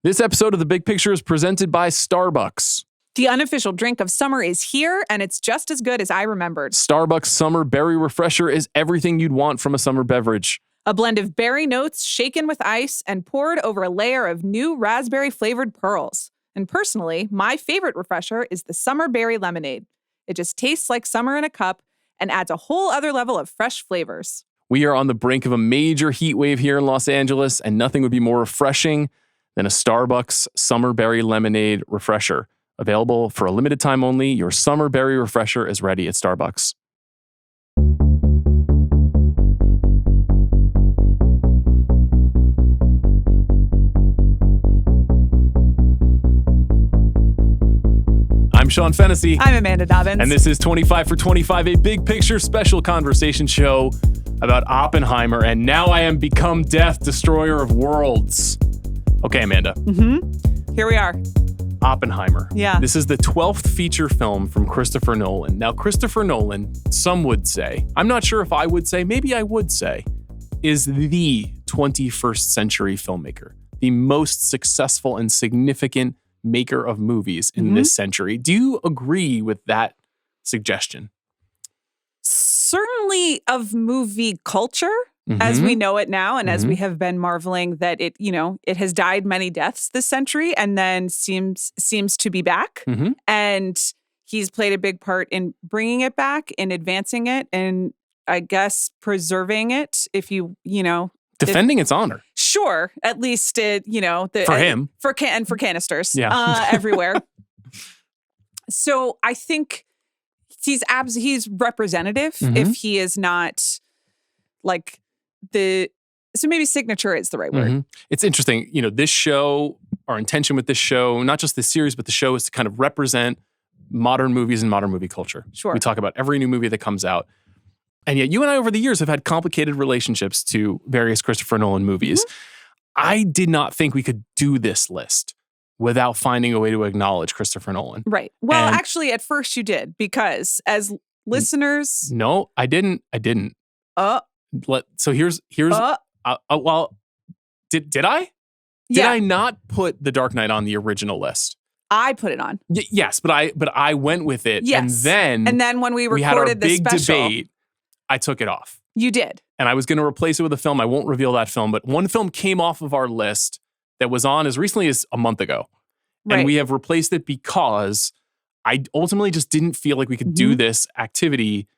This episode of The Big Picture is presented by Starbucks. The unofficial drink of summer is here, and it's just as good as I remembered. Starbucks Summer Berry Refresher is everything you'd want from a summer beverage. A blend of berry notes shaken with ice and poured over a layer of new raspberry-flavored pearls. And personally, my favorite refresher is the Summer Berry Lemonade. It just tastes like summer in a cup and adds a whole other level of fresh flavors. We are on the brink of a major heat wave here in Los Angeles, and nothing would be more refreshing than a Starbucks Summer Berry Lemonade Refresher. Available for a limited time only, your Summer Berry Refresher is ready at Starbucks. I'm Sean Fennessey. I'm Amanda Dobbins. And this is 25 for 25, a big picture special conversation show about Oppenheimer. And now I am become death, destroyer of worlds. Okay, Amanda. Here we are. Oppenheimer. Yeah. This is the 12th feature film from Christopher Nolan. Now, Christopher Nolan, some would say, I'm not sure if I would say, maybe I would say, is the 21st century filmmaker, the most successful and significant maker of movies in this century. Do you agree with that suggestion? Certainly of movie culture, as we know it now, and as we have been marveling that it has died many deaths this century and then seems to be back. And he's played a big part in bringing it back, in advancing it, and I guess preserving it, defending its honor. Sure, at least for him. For canisters. Yeah. Everywhere. So I think he's representative if he is not like so maybe signature is the right word. It's interesting. This show, our intention with this show, not just this series, but the show is to kind of represent modern movies and modern movie culture. Sure. We talk about every new movie that comes out. And yet you and I over the years have had complicated relationships to various Christopher Nolan movies. I did not think we could do this list without finding a way to acknowledge Christopher Nolan. Well, actually, at first you did, because as listeners... No, I didn't. So here's did I? Did I not put The Dark Knight on the original list? I put it on. Yes, but I went with it. Yes. And then when we recorded had our the big special, debate, I took it off. You did. And I was going to replace it with a film. I won't reveal that film, but one film came off of our list that was on as recently as a month ago. Right. And we have replaced it because I ultimately just didn't feel like we could do this activity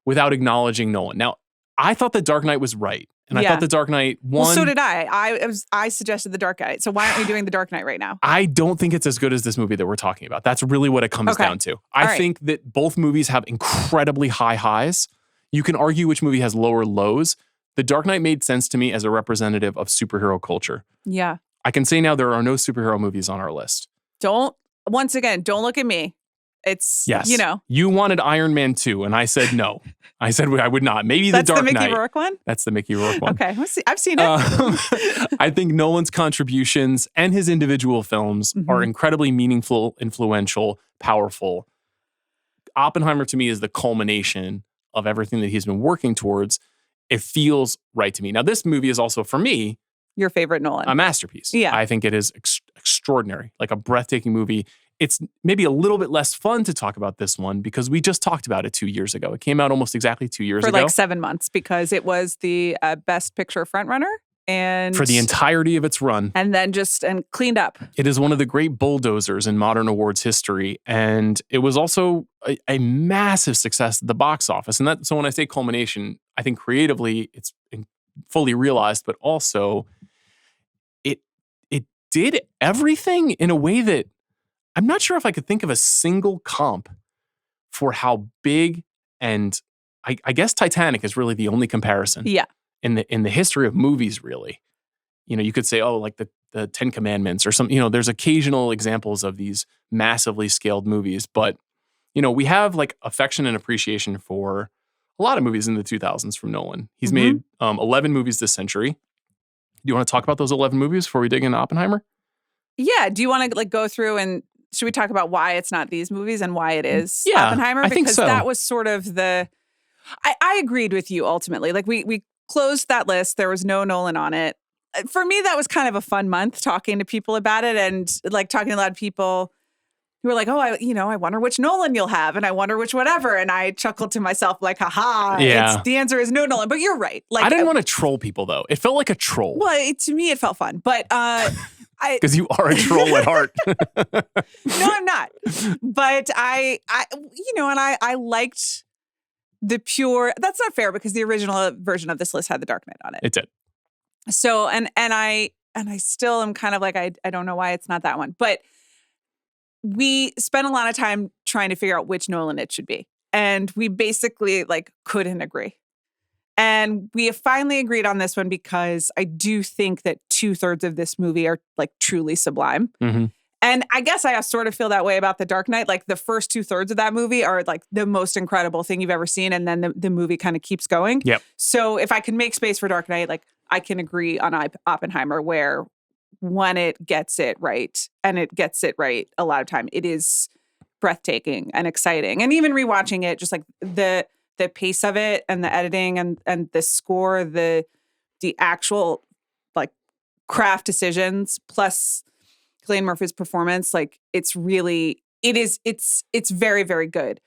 without acknowledging Nolan. Now, I thought The Dark Knight was right. And I thought The Dark Knight won. Well, so did I. I suggested The Dark Knight. So why aren't we doing The Dark Knight right now? I don't think it's as good as this movie that we're talking about. That's really what it comes down to. I think that both movies have incredibly high highs. You can argue which movie has lower lows. The Dark Knight made sense to me as a representative of superhero culture. Yeah. I can say now there are no superhero movies on our list. Don't look at me. It's, yes. You wanted Iron Man 2, and I said no. I said I would not. Maybe The Dark Knight. That's the Mickey Rourke one? That's the Mickey Rourke one. Okay. I've seen it. I think Nolan's contributions and his individual films are incredibly meaningful, influential, powerful. Oppenheimer, to me, is the culmination of everything that he's been working towards. It feels right to me. Now, this movie is also, for me, your favorite Nolan. A masterpiece. Yeah. I think it is extraordinary, like a breathtaking movie. It's maybe a little bit less fun to talk about this one because we just talked about it 2 years ago. It came out almost exactly 2 years ago. For like 7 months, because it was the Best Picture frontrunner. And for the entirety of its run. And then cleaned up. It is one of the great bulldozers in modern awards history. And it was also a massive success at the box office. And so when I say culmination, I think creatively it's fully realized, but also it did everything in a way that I'm not sure if I could think of a single comp for how big, and I guess Titanic is really the only comparison. Yeah. In the history of movies, really. You could say, like the Ten Commandments or some, there's occasional examples of these massively scaled movies, but we have like affection and appreciation for a lot of movies in the 2000s from Nolan. He's made 11 movies this century. Do you want to talk about those 11 movies before we dig into Oppenheimer? Yeah. Do you want to go through and should we talk about why it's not these movies and why it is Oppenheimer? I think so. Because that was sort of I agreed with you ultimately. Like we closed that list. There was no Nolan on it. for me, that was kind of a fun month talking to people about it and like talking to a lot of people who were like, oh, I wonder which Nolan you'll have. And I wonder which whatever. And I chuckled to myself like, haha, the answer is no Nolan. But you're right. Like, I didn't want to troll people though. It felt like a troll. Well, to me, it felt fun. But because you are a troll at heart. No, I'm not. But I liked the pure. That's not fair because the original version of this list had The Dark Knight on it. It did. So and I still am kind of like I don't know why it's not that one. But we spent a lot of time trying to figure out which Nolan it should be, and we basically like couldn't agree. And we have finally agreed on this one because I do think that 2/3 of this movie are like truly sublime. Mm-hmm. And I guess I sort of feel that way about The Dark Knight. Like the first 2/3 of that movie are like the most incredible thing you've ever seen. And then the movie kind of keeps going. Yep. So if I can make space for Dark Knight, like I can agree on Oppenheimer where when it gets it right, and it gets it right a lot of time, it is breathtaking and exciting. And even rewatching it, just like the pace of it and the editing and the score, the actual like craft decisions plus Cillian Murphy's performance, like it's very, very good.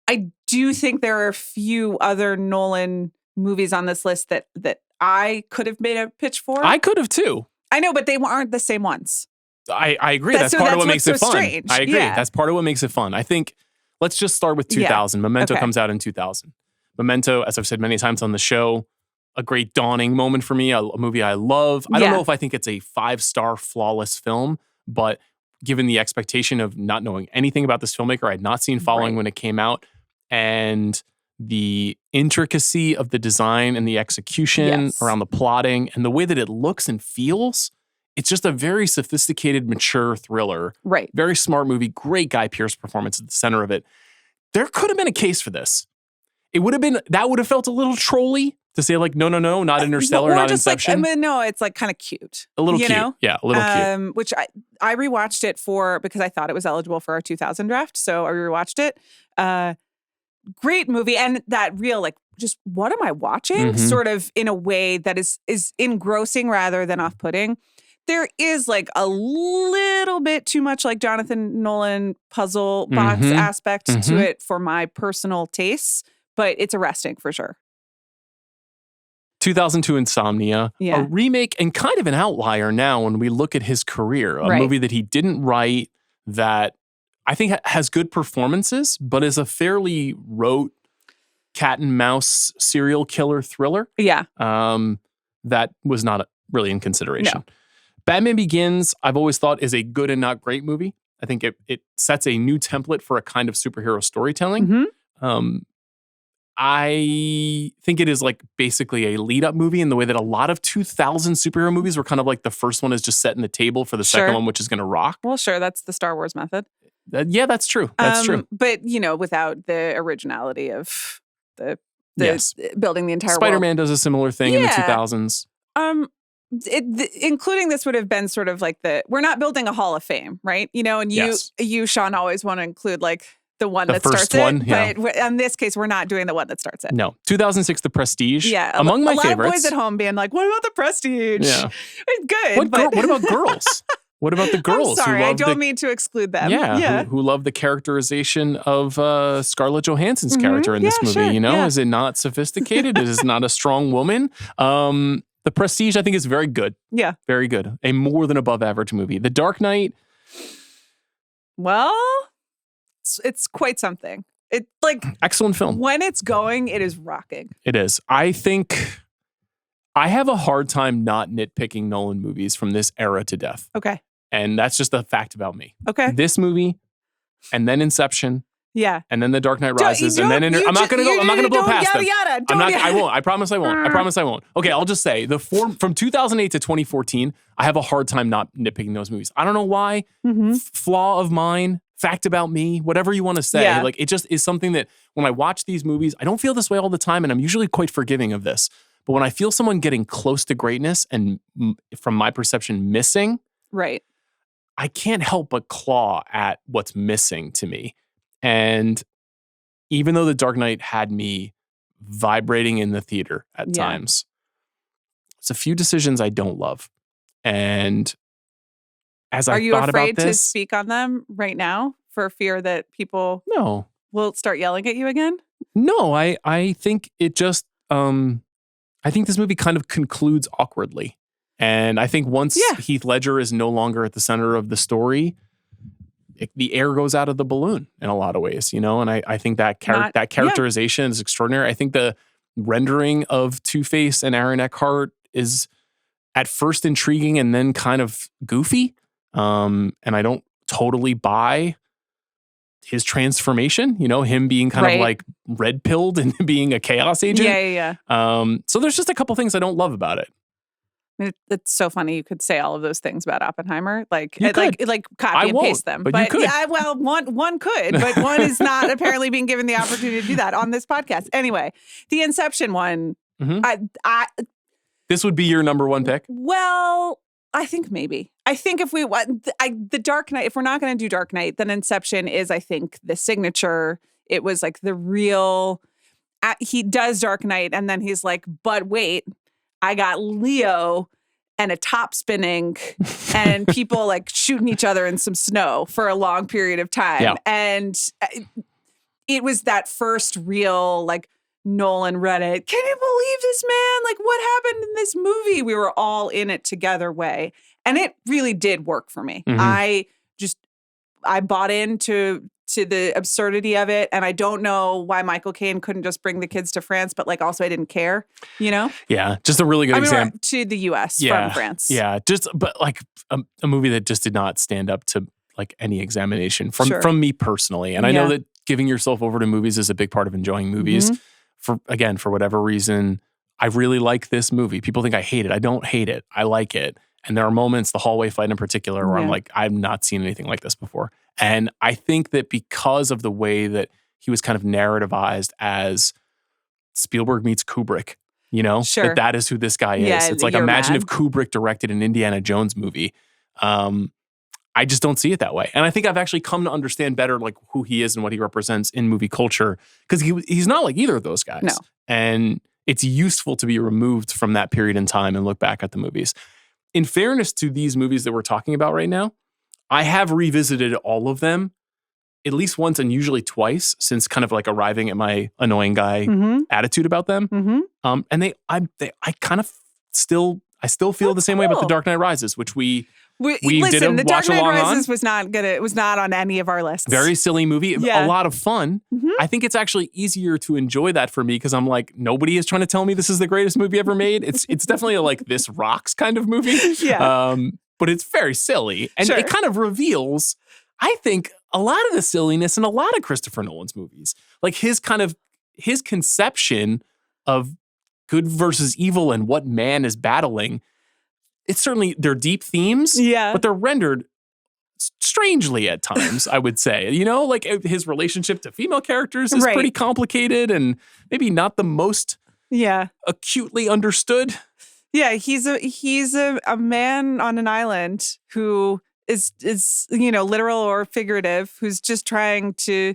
I do think there are a few other Nolan movies on this list that I could have made a pitch for. I could have too. I know, but they aren't the same ones. I agree. That's part of what makes it fun. Strange. I agree. Yeah. That's part of what makes it fun. I think let's just start with 2000. Memento comes out in 2000. Memento, as I've said many times on the show, a great dawning moment for me, a movie I love. I don't know if I think it's a 5-star flawless film, but given the expectation of not knowing anything about this filmmaker, I had not seen Following when it came out, and the intricacy of the design and the execution around the plotting and the way that it looks and feels, it's just a very sophisticated, mature thriller. Right. Very smart movie. Great Guy Pearce performance at the center of it. There could have been a case for this. That would have felt a little trolly to say like, no, not Interstellar, not Inception. Like, no, it's like kind of cute. A little cute. Know? Yeah, a little cute. Which I rewatched it because I thought it was eligible for our 2000 draft. So I rewatched it. Great movie. And that real, like, just what am I watching? Sort of in a way that is engrossing rather than off-putting. There is like a little bit too much like Jonathan Nolan puzzle box aspect to it for my personal tastes, but it's arresting for sure. 2002 Insomnia, a remake and kind of an outlier now when we look at his career. A movie that he didn't write that I think has good performances, but is a fairly rote cat and mouse serial killer thriller. Yeah. That was not really in consideration. No. Batman Begins, I've always thought is a good and not great movie. I think it sets a new template for a kind of superhero storytelling. I think it is like basically a lead-up movie in the way that a lot of 2000 superhero movies were kind of like the first one is just setting the table for the second one, which is going to rock. Well, sure. That's the Star Wars method. Yeah, that's true. That's true. But, without the originality of the building the entire Spider-Man world. Does a similar thing in the 2000s. Including this would have been sort of like we're not building a Hall of Fame, right? And you, Sean, always want to include like the one that starts it. But in this case, we're not doing the one that starts it. No. 2006, The Prestige. Yeah. Among my favorites. A lot of boys at home being like, what about The Prestige? Yeah. It's good. What about girls? What about the girls? I'm sorry, I don't mean to exclude them. Yeah. Who love the characterization of Scarlett Johansson's character in this movie. Sure, Is it not sophisticated? Is it not a strong woman? The Prestige, I think, is very good. Yeah. Very good. A more than above average movie. The Dark Knight. Well, it's quite something. It like excellent film. When it's going, it is rocking. It is. I think I have a hard time not nitpicking Nolan movies from this era to death. Okay. And that's just a fact about me. Okay. This movie, and then Inception. Yeah. And then The Dark Knight Rises, and then I'm not going to blow past them. I won't. I promise I won't. Okay, I'll just say from 2008 to 2014, I have a hard time not nitpicking those movies. I don't know why. Flaw of mine, fact about me, whatever you want to say. Yeah. Like it just is something that when I watch these movies, I don't feel this way all the time, and I'm usually quite forgiving of this. But when I feel someone getting close to greatness and from my perception missing, right, I can't help but claw at what's missing to me. And even though The Dark Knight had me vibrating in the theater at times, there's a few decisions I don't love. And as I thought about this... Are you afraid to speak on them right now for fear that people will start yelling at you again? No, I think it just... I think this movie kind of concludes awkwardly. And I think once Heath Ledger is no longer at the center of the story, the air goes out of the balloon in a lot of ways, you know? And I think that characterization is extraordinary. I think the rendering of Two-Face and Aaron Eckhart is at first intriguing and then kind of goofy. And I don't totally buy his transformation, you know, him being kind of like red-pilled and being a chaos agent. Yeah. So there's just a couple things I don't love about it. I mean, it's so funny you could say all of those things about Oppenheimer, like copy and paste them. But you could. Yeah, well, one could, but one is not apparently being given the opportunity to do that on this podcast. Anyway, the Inception one, this would be your number one pick? Well, I think maybe. I think if we want the Dark Knight, if we're not going to do Dark Knight, then Inception is, I think, the signature. It was like the real. He does Dark Knight, and then he's like, but wait. I got Leo and a top spinning and people like shooting each other in some snow for a long period of time. Yeah. And it was that first real like Nolan Reddit. Can you believe this, man? Like what happened in this movie? We were all in it together way. And it really did work for me. Mm-hmm. I bought into the absurdity of it. And I don't know why Michael Caine couldn't just bring the kids to France, but like also I didn't care, you know? Yeah. Just a really good example. To the US from France. Yeah. But like a movie that just did not stand up to like any examination from me personally. And I know that giving yourself over to movies is a big part of enjoying movies. Mm-hmm. For whatever reason, I really like this movie. People think I hate it. I don't hate it. I like it. And there are moments, the hallway fight in particular, where I'm like, I've not seen anything like this before. And I think that because of the way that he was kind of narrativized as Spielberg meets Kubrick, you know, that is who this guy is. Yeah, it's like, imagine if Kubrick directed an Indiana Jones movie. I just don't see it that way. And I think I've actually come to understand better like who he is and what he represents in movie culture, because he's not like either of those guys. No. And it's useful to be removed from that period in time and look back at the movies. In fairness to these movies that we're talking about right now, I have revisited all of them at least once and usually twice since kind of like arriving at my annoying guy attitude about them. Mm-hmm. And I kind of still feel the same way about The Dark Knight Rises, which we listen, did a The Dark watch Knight along Rises on. was not on any of our lists. Very silly movie. Yeah. A lot of fun. Mm-hmm. I think it's actually easier to enjoy that for me because I'm like, nobody is trying to tell me this is the greatest movie ever made. It's definitely like this rocks kind of movie. Yeah. But it's very silly. And it kind of reveals, I think, a lot of the silliness in a lot of Christopher Nolan's movies. Like his conception of good versus evil and what man is battling. It's certainly, they're deep themes, but they're rendered strangely at times, I would say. You know, like his relationship to female characters is pretty complicated and maybe not the most acutely understood. Yeah, he's a man on an island who is you know, literal or figurative, who's just trying to.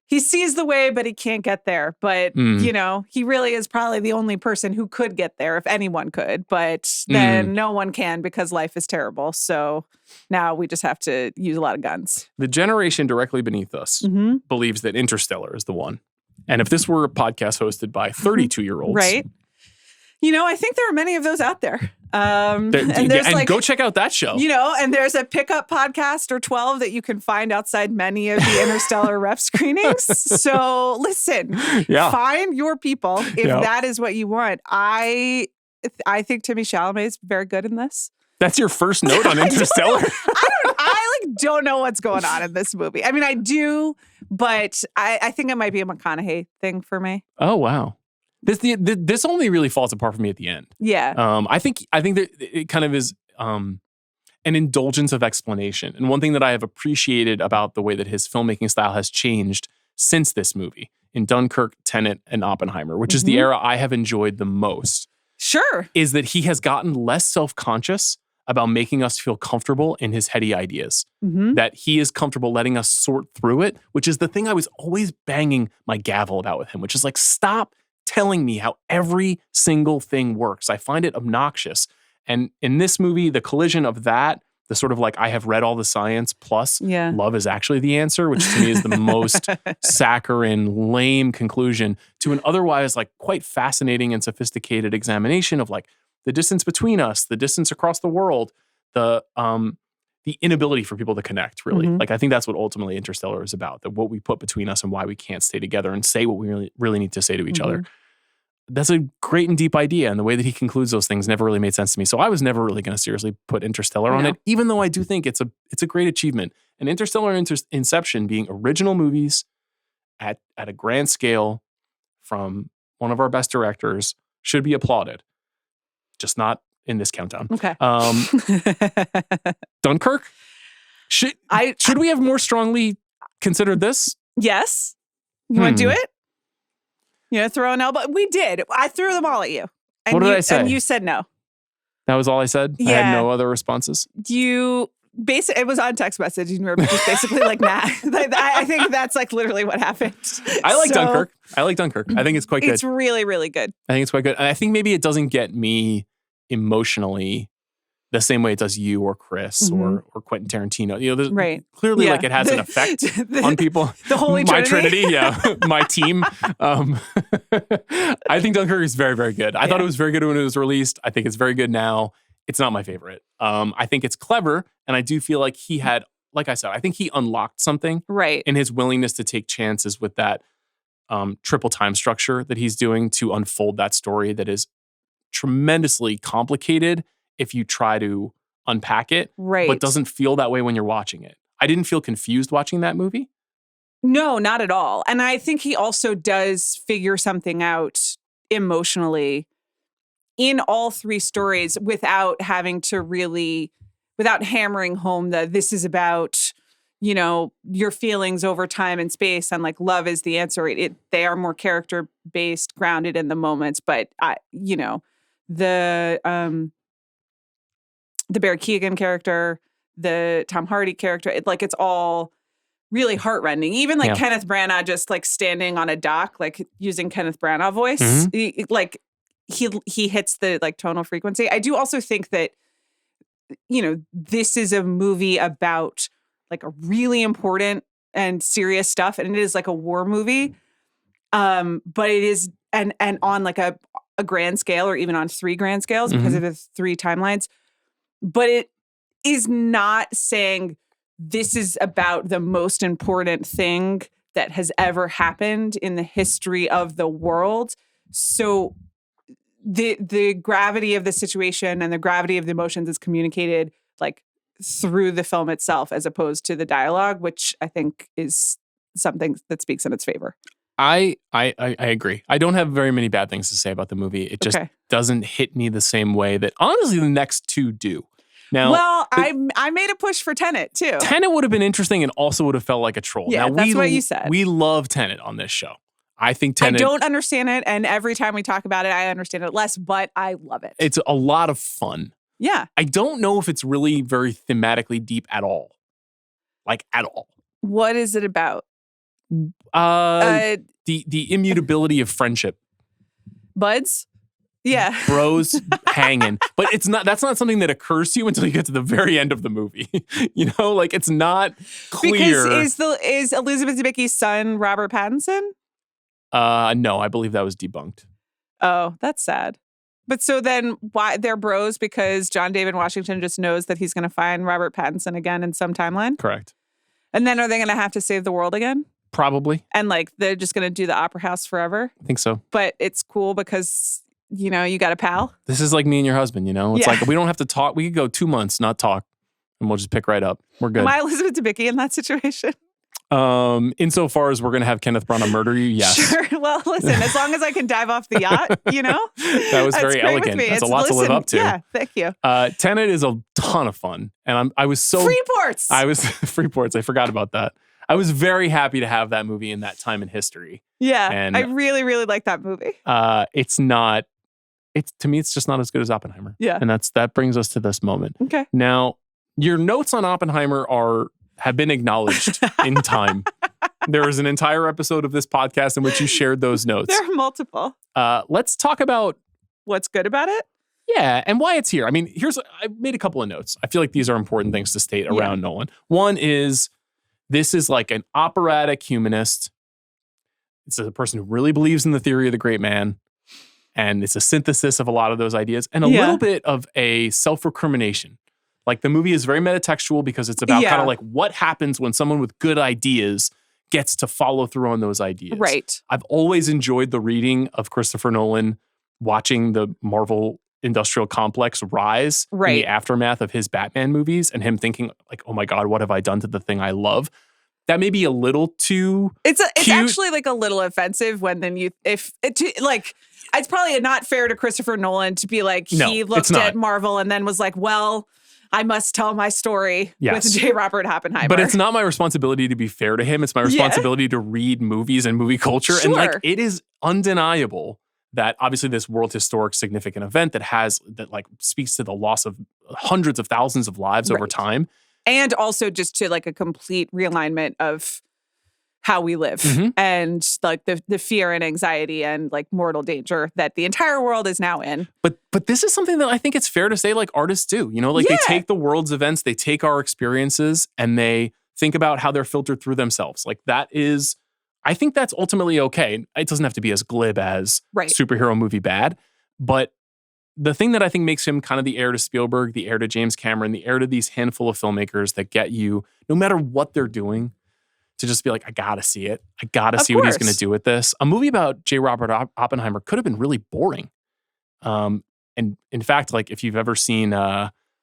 He sees the way, but he can't get there. But, you know, he really is probably the only person who could get there if anyone could. But then no one can because life is terrible. So now we just have to use a lot of guns. The generation directly beneath us believes that Interstellar is the one. And if this were a podcast hosted by 32-year-olds. Right. You know, I think there are many of those out there. And go check out that show. You know, and there's a pickup podcast or 12 that you can find outside many of the Interstellar ref screenings. So listen, find your people if that is what you want. I think Timothée Chalamet is very good in this. That's your first note on Interstellar? I don't know what's going on in this movie. I mean, I do, but I think it might be a McConaughey thing for me. Oh, wow. This only really falls apart for me at the end. Yeah. I think that it kind of is an indulgence of explanation. And one thing that I have appreciated about the way that his filmmaking style has changed since this movie in Dunkirk, Tenet, and Oppenheimer, which is the era I have enjoyed the most. Sure. Is that he has gotten less self-conscious about making us feel comfortable in his heady ideas. That he is comfortable letting us sort through it, which is the thing I was always banging my gavel about with him, which is like, stop telling me how every single thing works. I find it obnoxious. And in this movie, the collision of that, the sort of like, I have read all the science plus love is actually the answer, which to me is the most saccharine, lame conclusion to an otherwise like quite fascinating and sophisticated examination of like the distance between us, the distance across the world, the inability for people to connect, really. Like, I think that's what ultimately Interstellar is about, that what we put between us and why we can't stay together and say what we really need to say to each other. That's a great and deep idea, and the way that he concludes those things never really made sense to me. So I was never really going to seriously put Interstellar on it, even though I do think it's a great achievement. And Interstellar and Inception being original movies at a grand scale from one of our best directors should be applauded. Just not in this countdown. Okay. Dunkirk? Should we have more strongly considered this? Yes. You want to do it? You know, throw an elbow. We did. I threw them all at you. And what did I say? And you said no. That was all I said? Yeah. I had no other responses? It was on text message, and you were just basically like, nah. I think that's like literally what happened. I like Dunkirk. I think it's quite good. It's really, really good. I think it's quite good. And I think maybe it doesn't get me emotionally the same way it does you or Chris or Quentin Tarantino. You know, clearly like it has an effect on people. The Holy My Trinity. My team. I think Dunkirk is very, very good. I thought it was very good when it was released. I think it's very good now. It's not my favorite. I think it's clever, and I do feel like he had, like I said, I think he unlocked something in his willingness to take chances with that triple time structure that he's doing to unfold that story that is tremendously complicated if you try to unpack it, but doesn't feel that way when you're watching it. I didn't feel confused watching that movie. No, not at all. And I think he also does figure something out emotionally in all three stories without having to without hammering home that this is about, you know, your feelings over time and space, and like love is the answer. They are more character based, grounded in the moments, but you know, the Barry Keoghan character, the Tom Hardy character, it's all really heartrending. Even like Kenneth Branagh just like standing on a dock, like using Kenneth Branagh voice, he hits the like tonal frequency. I do also think that, you know, this is a movie about like a really important and serious stuff, and it is like a war movie. But it is and on like a grand scale, or even on 3 grand scales because of the 3 timelines. But it is not saying this is about the most important thing that has ever happened in the history of the world. So the gravity of the situation and the gravity of the emotions is communicated like through the film itself, as opposed to the dialogue, which I think is something that speaks in its favor. I agree. I don't have very many bad things to say about the movie. It just doesn't hit me the same way that honestly the next 2 do. Now, well, I made a push for Tenet too. Tenet would have been interesting and also would have felt like a troll. Yeah, now, that's what you said. We love Tenet on this show. I think Tenet... I don't understand it, and every time we talk about it, I understand it less, but I love it. It's a lot of fun. Yeah. I don't know if it's really very thematically deep at all. Like, at all. What is it about? The immutability of friendship. Buds? Yeah. Bros hanging. But that's not something that occurs to you until you get to the very end of the movie. You know, like it's not clear. Because is Elizabeth Debicki's son Robert Pattinson? No, I believe that was debunked. Oh, that's sad. But so then why they're bros? Because John David Washington just knows that he's going to find Robert Pattinson again in some timeline? Correct. And then are they going to have to save the world again? Probably. And like they're just going to do the Opera House forever? I think so. But it's cool because, you know, you got a pal. This is like me and your husband, you know? It's like we don't have to talk. We could go 2 months, not talk, and we'll just pick right up. We're good. Am I Elizabeth Debicki in that situation? Insofar as we're going to have Kenneth Branagh murder you, yes. Sure. Well, listen, as long as I can dive off the yacht, you know? That was very elegant. That's a lot to live up to. Yeah, thank you. Tenet is a ton of fun. And I was so... Freeports! Freeports. I forgot about that. I was very happy to have that movie in that time in history. Yeah, and I really, really like that movie. To me, it's just not as good as Oppenheimer. Yeah. And that brings us to this moment. Okay. Now, your notes on Oppenheimer have been acknowledged in time. There was an entire episode of this podcast in which you shared those notes. There are multiple. Let's talk about what's good about it. Yeah, and why it's here. I mean, I made a couple of notes. I feel like these are important things to state around Nolan. One is, this is like an operatic humanist. It's a person who really believes in the theory of the great man. And it's a synthesis of a lot of those ideas and a little bit of a self-recrimination. Like, the movie is very metatextual because it's about kind of like what happens when someone with good ideas gets to follow through on those ideas. Right. I've always enjoyed the reading of Christopher Nolan, watching the Marvel industrial complex rise in the aftermath of his Batman movies, and him thinking like, oh my God, what have I done to the thing I love? That may be a little too It's actually like a little offensive when it's probably not fair to Christopher Nolan to be like, he looked at Marvel and then was like, well, I must tell my story with J. Robert Oppenheimer. But it's not my responsibility to be fair to him. It's my responsibility to read movies and movie culture. Sure. And like, it is undeniable that obviously this world historic significant event that speaks to the loss of hundreds of thousands of lives over time. And also just to like a complete realignment of how we live and like the fear and anxiety and like mortal danger that the entire world is now in. But this is something that I think it's fair to say like artists do. You know, like they take the world's events, they take our experiences, and they think about how they're filtered through themselves. Like I think that's ultimately okay. It doesn't have to be as glib as superhero movie bad. But the thing that I think makes him kind of the heir to Spielberg, the heir to James Cameron, the heir to these handful of filmmakers that get you, no matter what they're doing, to just be like, I gotta see it. I gotta see what he's going to do with this. A movie about J. Robert Oppenheimer could have been really boring. And in fact, like if you've ever seen,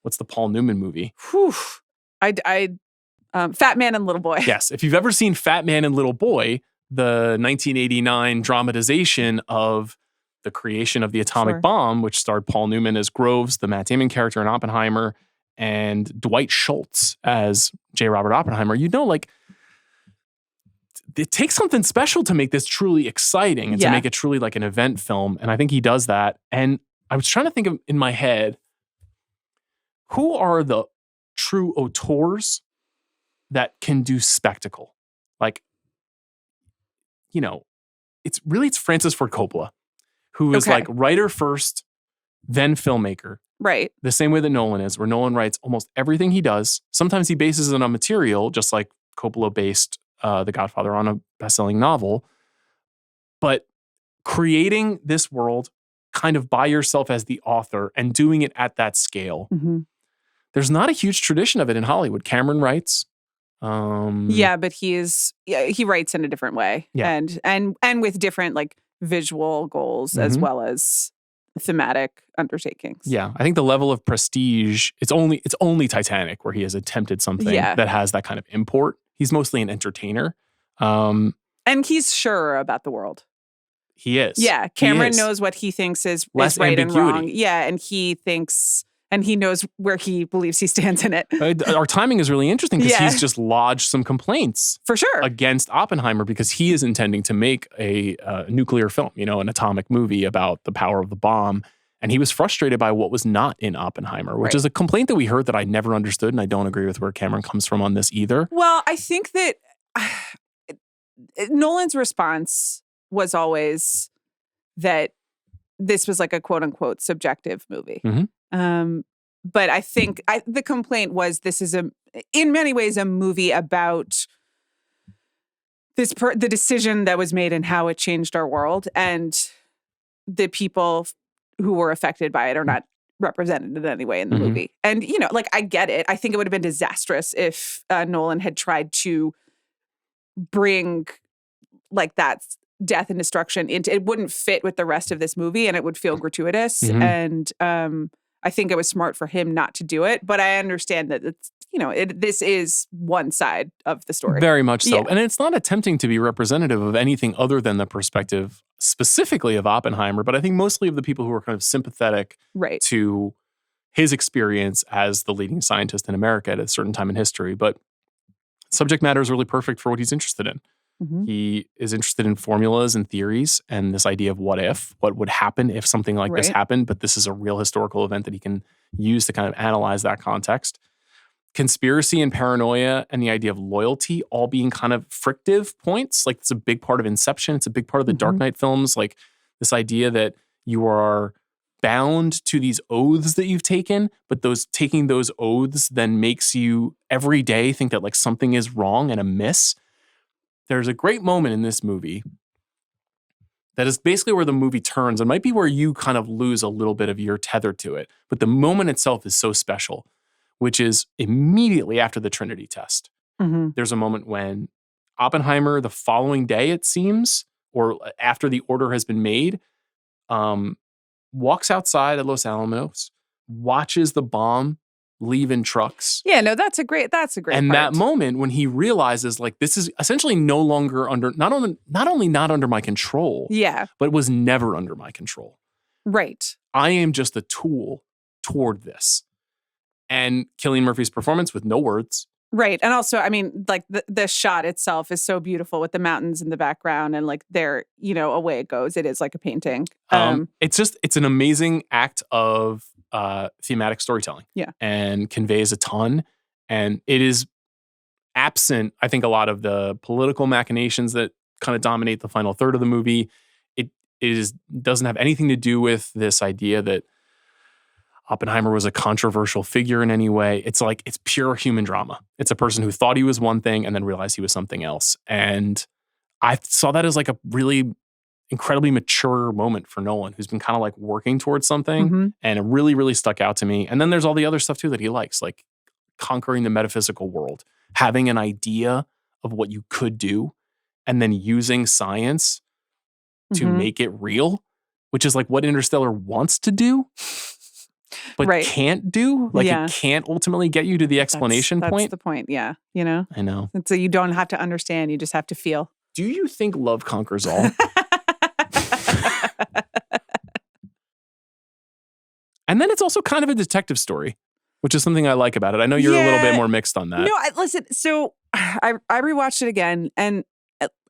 what's the Paul Newman movie? Fat Man and Little Boy. Yes. If you've ever seen Fat Man and Little Boy, the 1989 dramatization of the creation of the atomic bomb, which starred Paul Newman as Groves, the Matt Damon character in Oppenheimer, and Dwight Schultz as J. Robert Oppenheimer, you know, like, it takes something special to make this truly exciting and to make it truly like an event film. And I think he does that. And I was trying to think of in my head, who are the true auteurs that can do spectacle? Like, you know, it's Francis Ford Coppola, who is like writer first, then filmmaker. Right. The same way that Nolan is, where Nolan writes almost everything he does. Sometimes he bases it on material, just like Coppola based The Godfather on a best-selling novel. But creating this world kind of by yourself as the author and doing it at that scale. There's not a huge tradition of it in Hollywood. Cameron writes. But he writes in a different way. Yeah. And with different like visual goals as well as thematic undertakings. Yeah. I think the level of prestige, it's only Titanic where he has attempted something that has that kind of import. He's mostly an entertainer. And he's sure about the world. He is. Yeah. Cameron knows what he thinks is right and wrong. Yeah. And he thinks, and he knows where he believes he stands in it. Our timing is really interesting because he's just lodged some complaints for sure against Oppenheimer because he is intending to make a nuclear film, you know, an atomic movie about the power of the bomb. And he was frustrated by what was not in Oppenheimer, which is a complaint that we heard that I never understood. And I don't agree with where Cameron comes from on this either. Well, I think that Nolan's response was always that this was like a quote unquote subjective movie. But I think the complaint was this is in many ways a movie about the decision that was made and how it changed our world, and the people who were affected by it are not represented in any way in the movie. And, you know, like, I get it. I think it would have been disastrous if Nolan had tried to bring like that death and destruction into it. Wouldn't fit with the rest of this movie and it would feel gratuitous. And I think it was smart for him not to do it. But I understand that it's, you know, this is one side of the story. Very much so. Yeah. And it's not attempting to be representative of anything other than the perspective specifically of Oppenheimer, but I think mostly of the people who are kind of sympathetic to his experience as the leading scientist in America at a certain time in history. But subject matter is really perfect for what he's interested in. He is interested in formulas and theories and this idea of what would happen if something like this happened, but this is a real historical event that he can use to kind of analyze that context. conspiracy and paranoia and the idea of loyalty all being kind of frictive points. Like it's a big part of Inception. It's a big part of the Dark Knight films. Like this idea that you are bound to these oaths that you've taken, but taking those oaths then makes you every day think that like something is wrong and amiss. There's a great moment in this movie that is basically where the movie turns. It might be where you kind of lose a little bit of your tether to it, but the moment itself is so special, which is immediately after the Trinity test. There's a moment when Oppenheimer, the following day it seems, or after the order has been made, walks outside at Los Alamos, watches the bomb leave in trucks. Yeah, no, that's a great and part. That moment when he realizes like this is essentially no longer under not only not under my control, but was never under my control. Right. I am just a tool toward this. And Cillian Murphy's performance with no words. Right. And also, I mean, like the shot itself is so beautiful with the mountains in the background and like there, away it goes. It is like a painting. It's an amazing act of thematic storytelling. Yeah. And conveys a ton. And it is absent, I think, a lot of the political machinations that kind of dominate the final third of the movie. It doesn't have anything to do with this idea that Oppenheimer was a controversial figure in any way. It's like, it's pure human drama. It's a person who thought he was one thing and then realized he was something else. And I saw that as like a really incredibly mature moment for Nolan, who's been kind of like working towards something. And it really, really stuck out to me. And then there's all the other stuff too that he likes, like conquering the metaphysical world, having an idea of what you could do, and then using science to make it real, which is like what Interstellar wants to do. But can't do. Like it can't ultimately get you to the explanation point. That's the point, yeah. I know. And so you don't have to understand, you just have to feel. Do you think love conquers all? And then it's also kind of a detective story, which is something I like about it. I know you're a little bit more mixed on that. No, listen, so I rewatched it again and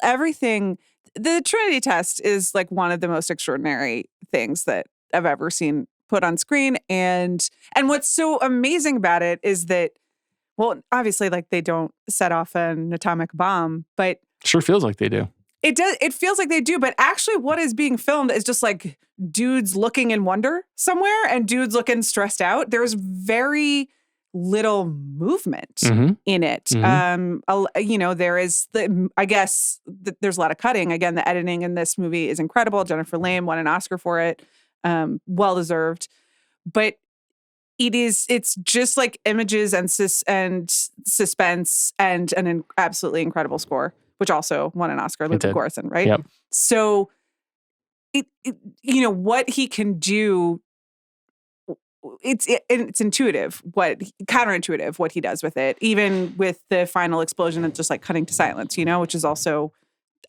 everything, the Trinity test is like one of the most extraordinary things that I've ever seen put on screen. And what's so amazing about it is that, well, obviously, like they don't set off an atomic bomb, but sure feels like they do. It does. It feels like they do, but actually what is being filmed is just like dudes looking in wonder somewhere and dudes looking stressed out. There's very little movement in it. There is I guess there's a lot of cutting. Again, the editing in this movie is incredible. Jennifer Lame won an Oscar for it. Well deserved, but it's just like images and suspense and an absolutely incredible score, which also won an Oscar, Ludwig Göransson, right? Yep. So what he can do, it's intuitive, counterintuitive what he does with it, even with the final explosion and just like cutting to silence, which is also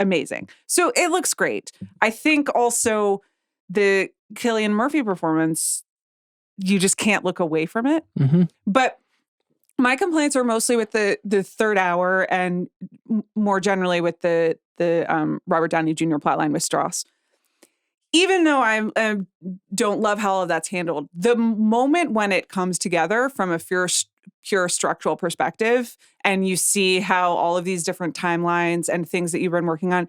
amazing. So it looks great. I think also the Cillian Murphy performance, you just can't look away from it. But my complaints are mostly with the third hour and more generally with the Robert Downey Jr. plotline with Strauss. Even though I don't love how all of that's handled, the moment when it comes together from a pure structural perspective and you see how all of these different timelines and things that you've been working on,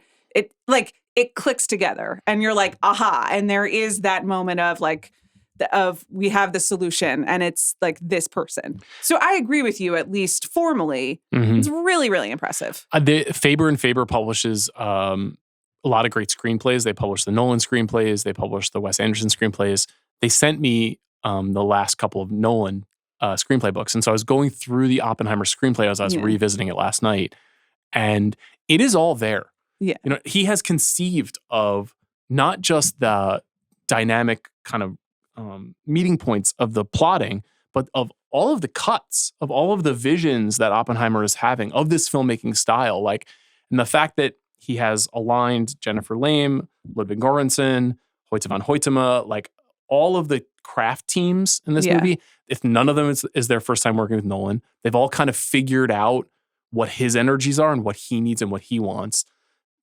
it clicks together and you're like, aha. And there is that moment of like, we have the solution and it's like this person. So I agree with you, at least formally. It's really, really impressive. Faber and Faber publishes a lot of great screenplays. They publish the Nolan screenplays. They publish the Wes Anderson screenplays. They sent me the last couple of Nolan screenplay books. And so I was going through the Oppenheimer screenplay as I was revisiting it last night. And it is all there. Yeah. He has conceived of not just the dynamic kind of meeting points of the plotting, but of all of the cuts, of all of the visions that Oppenheimer is having of this filmmaking style. And the fact that he has aligned Jennifer Lame, Ludwig Göransson, Hoyte van Hoytema, like all of the craft teams in this movie, if none of them is their first time working with Nolan, they've all kind of figured out what his energies are and what he needs and what he wants.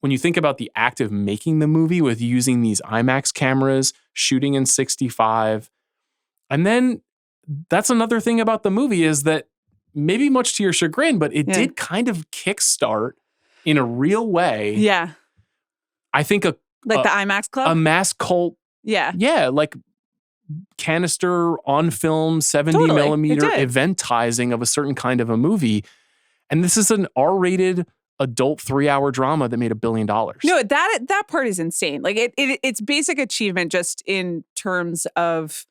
When you think about the act of making the movie with using these IMAX cameras, shooting in 65, and then that's another thing about the movie is that maybe much to your chagrin, but it did kind of kickstart in a real way. Yeah. I think the IMAX Club? A mass cult. Yeah. Yeah, like canister on film, 70 millimeter eventizing of a certain kind of a movie. And this is an R-rated adult 3-hour drama that made $1 billion. No, that part is insane. Like it's basic achievement just in terms of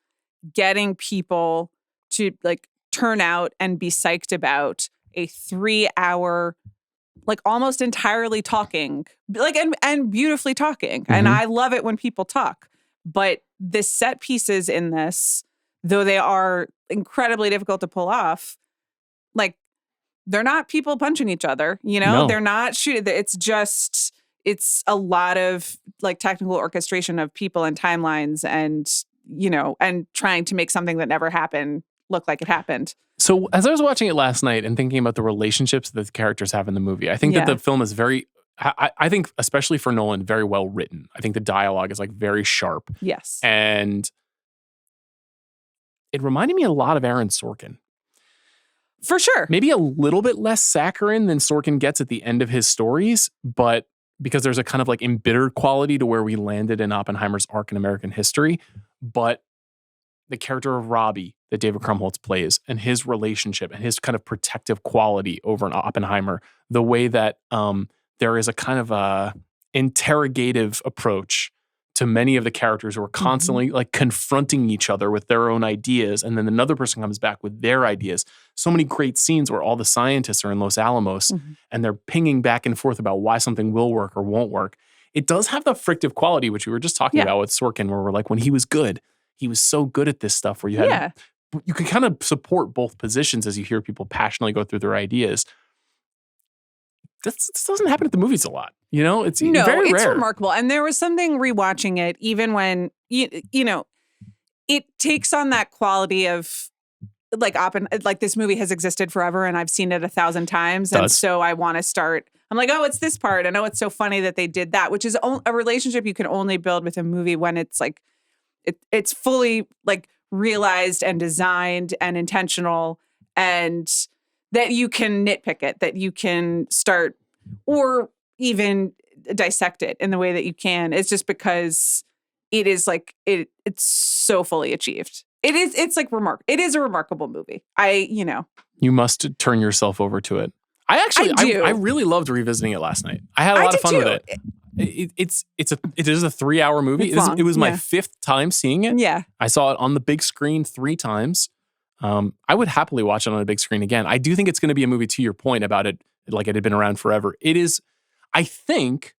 getting people to like turn out and be psyched about a 3-hour, like almost entirely talking, like and beautifully talking. Mm-hmm. And I love it when people talk. But the set pieces in this, though they are incredibly difficult to pull off, like they're not people punching each other, you know? No. They're not shooting. It's a lot of like technical orchestration of people and timelines and, you know, and trying to make something that never happened look like it happened. So as I was watching it last night and thinking about the relationships that the characters have in the movie, I think that the film is very, I think especially for Nolan, very well written. I think the dialogue is like very sharp. Yes. And it reminded me a lot of Aaron Sorkin. For sure. Maybe a little bit less saccharine than Sorkin gets at the end of his stories, but because there's a kind of like embittered quality to where we landed in Oppenheimer's arc in American history. But the character of Robbie that David Krumholtz plays and his relationship and his kind of protective quality over in Oppenheimer, the way that there is a kind of a interrogative approach to many of the characters who are constantly like confronting each other with their own ideas. And then another person comes back with their ideas. So many great scenes where all the scientists are in Los Alamos and they're pinging back and forth about why something will work or won't work. It does have the frictive quality, which we were just talking about with Sorkin, where we're like, when he was good, he was so good at this stuff where you had, you could kind of support both positions as you hear people passionately go through their ideas. This doesn't happen at the movies a lot. You know, it's very rare. Remarkable. And there was something rewatching it, even when, you know, it takes on that quality of like this movie has existed forever and I've seen it 1,000 times. And so I want to start, I'm like, oh, it's this part. I know it's so funny that they did that, which is a relationship you can only build with a movie when it's like, it's fully like realized and designed and intentional, and that you can nitpick it, that you can start or even dissect it in the way that you can. It's just because it is like it's so fully achieved. It's like it is a remarkable movie. You must turn yourself over to it. I really loved revisiting it last night. I had a lot of fun with it. It is a 3-hour movie. It was my 5th time seeing it. Yeah. I saw it on the big screen 3 times. I would happily watch it on a big screen again. I do think it's going to be a movie, to your point about it, like it had been around forever. It is, I think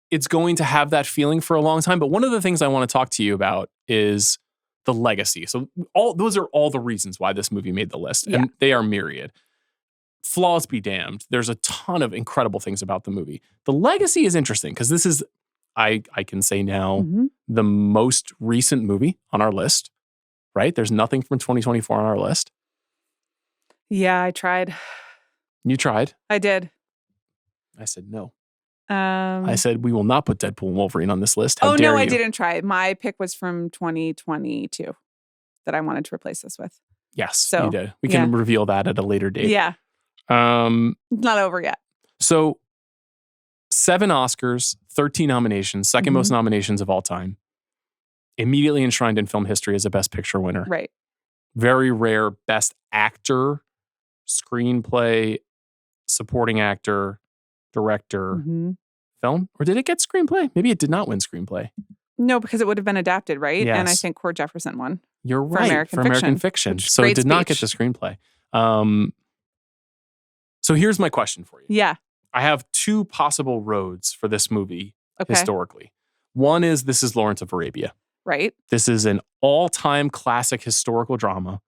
it's going to have that feeling for a long time. But one of the things I want to talk to you about is the legacy. So those are all the reasons why this movie made the list. And they are myriad. Flaws be damned. There's a ton of incredible things about the movie. The legacy is interesting because this is, I can say now, the most recent movie on our list, right? There's nothing from 2024 on our list. Yeah, I tried. You tried? I did. I said no. I said we will not put Deadpool and Wolverine on this list. How dare no, you? I didn't try. My pick was from 2022 that I wanted to replace this with. Yes, you did. We can reveal that at a later date. Yeah. It's not over yet. So 7 Oscars, 13 nominations, second most nominations of all time. Immediately enshrined in film history as a Best Picture winner. Right. Very rare Best Actor, Screenplay, Supporting Actor, Director, Film. Or did it get Screenplay? Maybe it did not win Screenplay. No, because it would have been adapted, right? Yes. And I think Cord Jefferson won. You're right. For American Fiction. So it did not get the Screenplay. So here's my question for you. Yeah. I have 2 possible roads for this movie historically. One is this is Lawrence of Arabia. Right. This is an all-time classic historical drama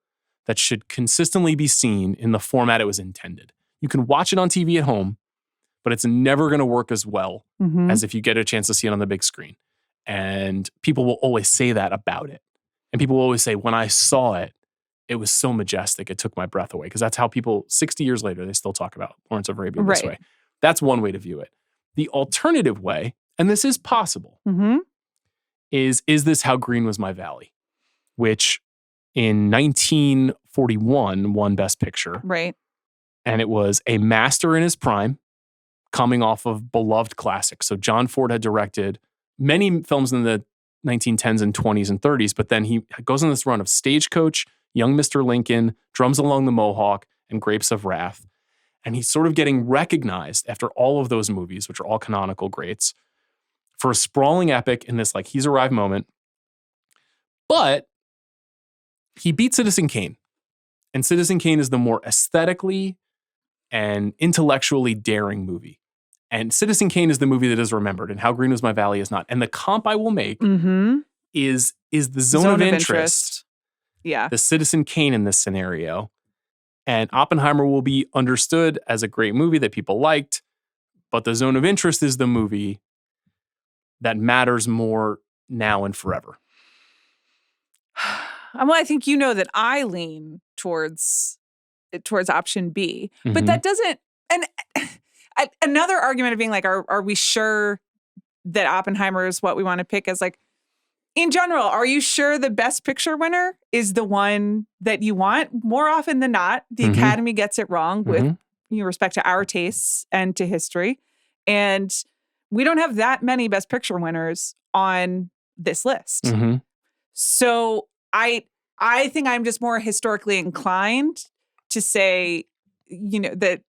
that should consistently be seen in the format it was intended. You can watch it on TV at home, but it's never going to work as well as if you get a chance to see it on the big screen. And people will always say that about it. And people will always say, when I saw it, it was so majestic, it took my breath away. Because that's how people, 60 years later, they still talk about Lawrence of Arabia this way. That's one way to view it. The alternative way, and this is possible, is this How Green Was My Valley? Which in 1941 won Best Picture. Right. And it was a master in his prime, coming off of beloved classics. So John Ford had directed many films in the 1910s and 20s and 30s, but then he goes on this run of Stagecoach, Young Mr. Lincoln, Drums Along the Mohawk, and Grapes of Wrath. And he's sort of getting recognized after all of those movies, which are all canonical greats, for a sprawling epic in this, like, he's arrived moment. But he beat Citizen Kane. And Citizen Kane is the more aesthetically and intellectually daring movie. And Citizen Kane is the movie that is remembered, and How Green Was My Valley is not. And the comp I will make is the zone of interest. Yeah. The Citizen Kane in this scenario. And Oppenheimer will be understood as a great movie that people liked, but the zone of interest is the movie that matters more now and forever. Well, I think you know that I lean towards option B, but that doesn't. And another argument of being like, are we sure that Oppenheimer is what we want to pick? As like, in general, are you sure the Best Picture winner is the one that you want? More often than not, the Academy gets it wrong with respect to our tastes and to history, and we don't have that many Best Picture winners on this list. So I think I'm just more historically inclined to say, that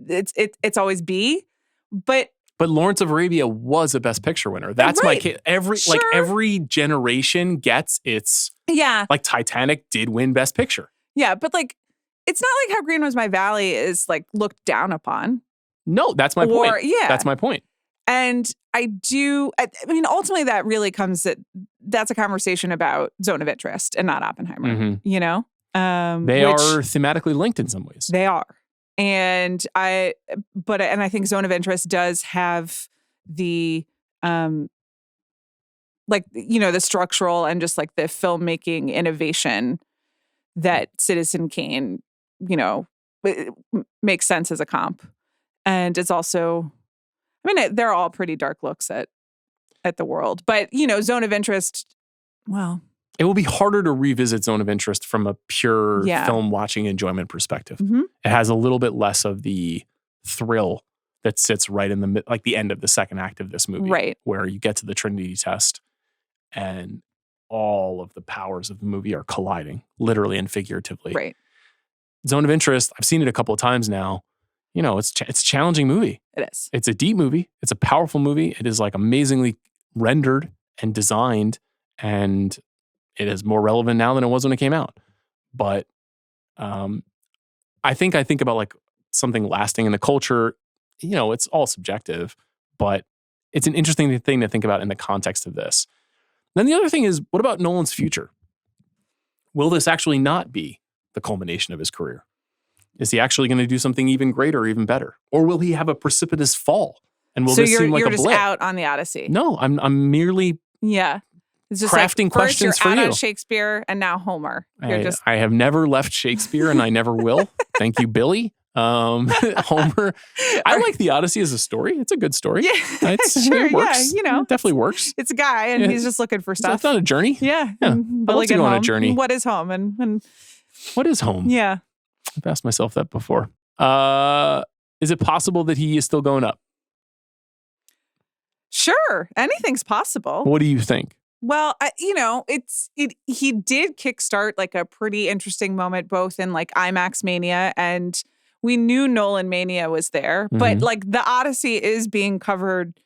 it's always B, but Lawrence of Arabia was a Best Picture winner. That's my case. Every generation gets its, like Titanic did win Best Picture. Yeah, but like, it's not like How Green Was My Valley is like looked down upon. No, that's my point. Yeah. That's my point. And I mean, ultimately that really that's a conversation about zone of interest and not Oppenheimer, They are thematically linked in some ways. They are. And I think zone of interest does have the, the structural and just like the filmmaking innovation that Citizen Kane, makes sense as a comp. And it's also, I mean, they're all pretty dark looks at the world. But, zone of interest, well, it will be harder to revisit zone of interest from a pure film watching enjoyment perspective. It has a little bit less of the thrill that sits right in the end of the second act of this movie, right, where you get to the Trinity test and all of the powers of the movie are colliding, literally and figuratively. Right. Zone of interest, I've seen it a couple of times now. It's a challenging movie. It is. It's a deep movie. It's a powerful movie. It is like amazingly rendered and designed, and it is more relevant now than it was when it came out. But I think about like something lasting in the culture. It's all subjective, but it's an interesting thing to think about in the context of this. Then the other thing is, what about Nolan's future? Will this actually not be the culmination of his career? Is he actually going to do something even greater, even better? Or will he have a precipitous fall? And will this seem like a blip? So you're just out on the Odyssey. No, I'm merely it's just crafting like, questions first you're for out you. On Shakespeare and now Homer. I have never left Shakespeare and I never will. Thank you, Billy. Homer. I like the Odyssey as a story. It's a good story. Yeah, sure. It works. Yeah, it definitely works. It's a guy and he's just looking for stuff. It's not a journey. Yeah. I'd love to go on a journey. What is home? And what is home? Yeah. I've asked myself that before. Is it possible that he is still going up? Sure. Anything's possible. What do you think? Well, he did kickstart like a pretty interesting moment, both in like IMAX mania, and we knew Nolan mania was there, but like the Odyssey is being covered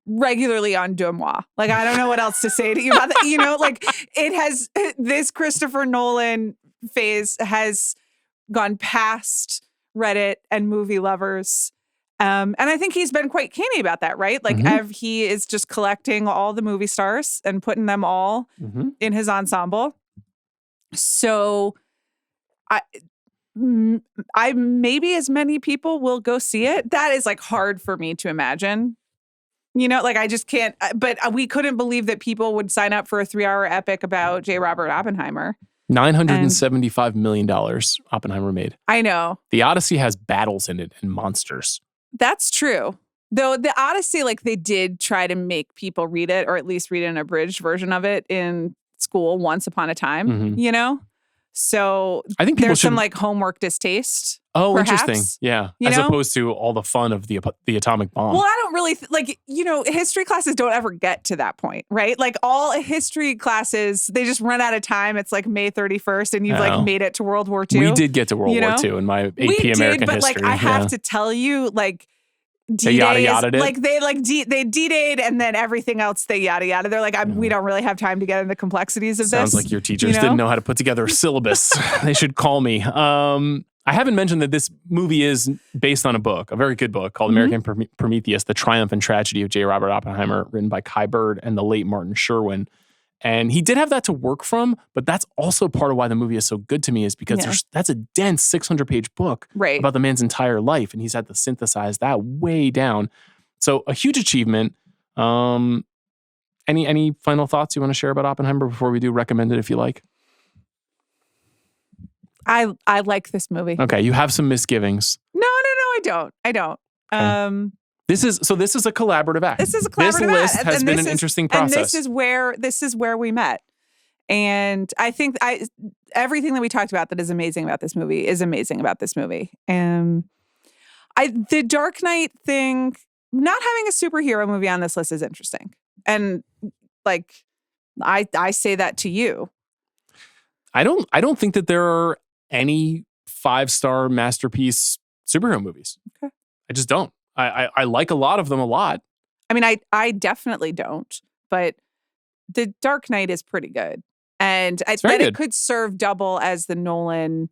regularly on Deux Moi. Like, I don't know what else to say to you about that. Like it has, this Christopher Nolan phase has gone past Reddit and movie lovers. And I think he's been quite canny about that, right? Like he is just collecting all the movie stars and putting them all in his ensemble. So I maybe as many people will go see it. That is like hard for me to imagine. Like I just can't, but we couldn't believe that people would sign up for a 3-hour epic about J. Robert Oppenheimer. $975 million Oppenheimer made. I know. The Odyssey has battles in it and monsters. That's true. Though the Odyssey, like they did try to make people read it, or at least read an abridged version of it in school once upon a time, So I think there's some like homework distaste. Oh, perhaps, interesting. Yeah. As opposed to all the fun of the atomic bomb. Well, I don't really history classes don't ever get to that point, right? Like all history classes, they just run out of time. It's like May 31st and you've like made it to World War II. We did get to World War II in my AP American but history. Like I have to tell you, like D-Days, they yada-yada'd it. Like they D-Day'd and then everything else they yada yada. They're like, we don't really have time to get into the complexities of this. Sounds like your teachers didn't know how to put together a syllabus. They should call me. I haven't mentioned that this movie is based on a book, a very good book called American Prometheus, The Triumph and Tragedy of J. Robert Oppenheimer, written by Kai Bird and the late Martin Sherwin. And he did have that to work from, but that's also part of why the movie is so good to me is because that's a dense 600-page book about the man's entire life, and he's had to synthesize that way down. So a huge achievement. Any final thoughts you want to share about Oppenheimer before we do recommend it if you like? I like this movie. Okay, you have some misgivings. No, I don't. Okay. This is a collaborative act. This is a collaborative act. This list act. has been an interesting process. And this is where we met. And I think everything that we talked about that is amazing about this movie is amazing about this movie. The Dark Knight thing, not having a superhero movie on this list is interesting. And like I say that to you. I don't think that there are any 5-star masterpiece superhero movies. Okay. I just don't. I like a lot of them a lot. I mean, I definitely don't, but The Dark Knight is pretty good. And I bet it could serve double as the Nolan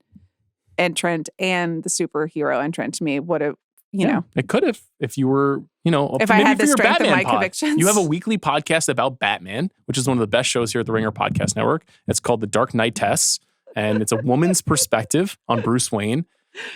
entrant and the superhero entrant to me. It could have if you were, if I had the strength of my convictions. You have a weekly podcast about Batman, which is one of the best shows here at the Ringer Podcast Network. It's called The Dark Knight Tests, and it's a woman's perspective on Bruce Wayne.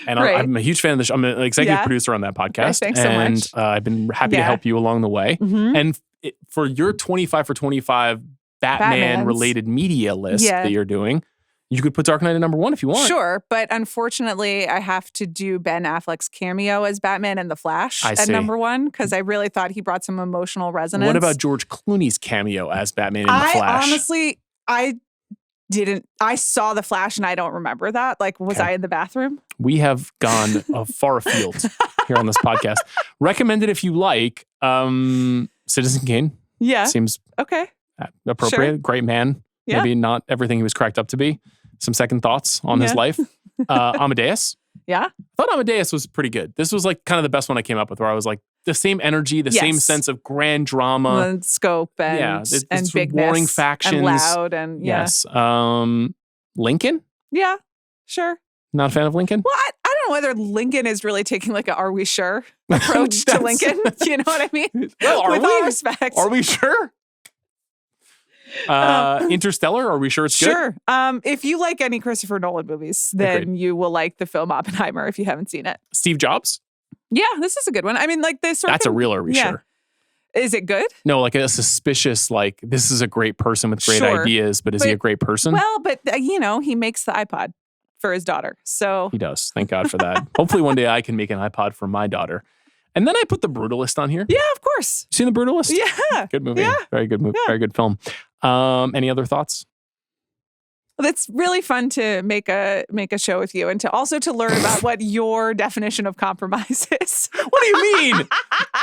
And I'm a huge fan of the show. I'm an executive producer on that podcast. Okay, thanks so much. I've been happy to help you along the way. Mm-hmm. And for your 25 for 25 Batman-related media list that you're doing, you could put Dark Knight at number 1 if you want. Sure, but unfortunately, I have to do Ben Affleck's cameo as Batman in The Flash at number 1 because I really thought he brought some emotional resonance. What about George Clooney's cameo as Batman in The Flash? Honestly, I saw The Flash and I don't remember that. Like, was I in the bathroom? We have gone far afield here on this podcast. Recommend it if you like. Citizen Kane. Yeah. Seems appropriate. Sure. Great man. Yeah. Maybe not everything he was cracked up to be. Some second thoughts on his life. Amadeus. Yeah. I thought Amadeus was pretty good. This was like kind of the best one I came up with where I was like the same energy, the same sense of grand drama. And scope and bigness. Warring factions. And loud and Yes. Lincoln? Yeah. Sure. Not a fan of Lincoln? Well, I don't know whether Lincoln is really taking like a "Are we sure?" approach to Lincoln. You know what I mean? Well, With all respect. Are we sure? Interstellar, are we sure it's good? Sure. If you like any Christopher Nolan movies, then you will like the film Oppenheimer if you haven't seen it. Steve Jobs? Yeah, this is a good one. I mean, like this sort That's of a real "Are we sure?" Is it good? No, like a suspicious, like this is a great person with great ideas, but is he a great person? Well, but he makes the iPod for his daughter. So he does. Thank God for that. Hopefully one day I can make an iPod for my daughter. And then I put The Brutalist on here. Yeah, of course. Seen The Brutalist? Yeah. Good movie. Yeah. Very good movie. Yeah. Very good film. Any other thoughts? Well, it's really fun to make a show with you and to learn about what your definition of compromise is. What do you mean?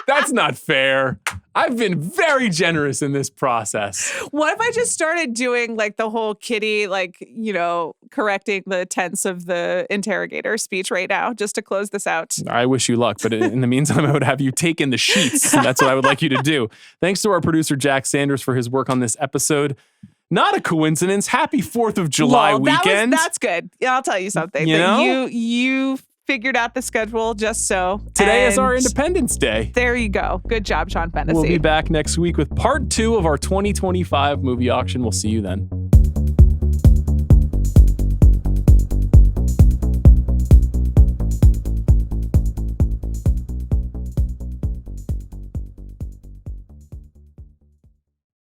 That's not fair. I've been very generous in this process. What if I just started doing like the whole Kitty, correcting the tense of the interrogator speech right now, just to close this out? I wish you luck, but in the meantime, I would have you take in the sheets. That's what I would like you to do. Thanks to our producer, Jack Sanders, for his work on this episode. Not a coincidence. Happy 4th of July weekend. That's good. Yeah, I'll tell you something. You figured out the schedule just so. Today is our Independence Day. There you go. Good job, Sean Fennessey. We'll be back next week with part 2 of our 2025 movie auction. We'll see you then.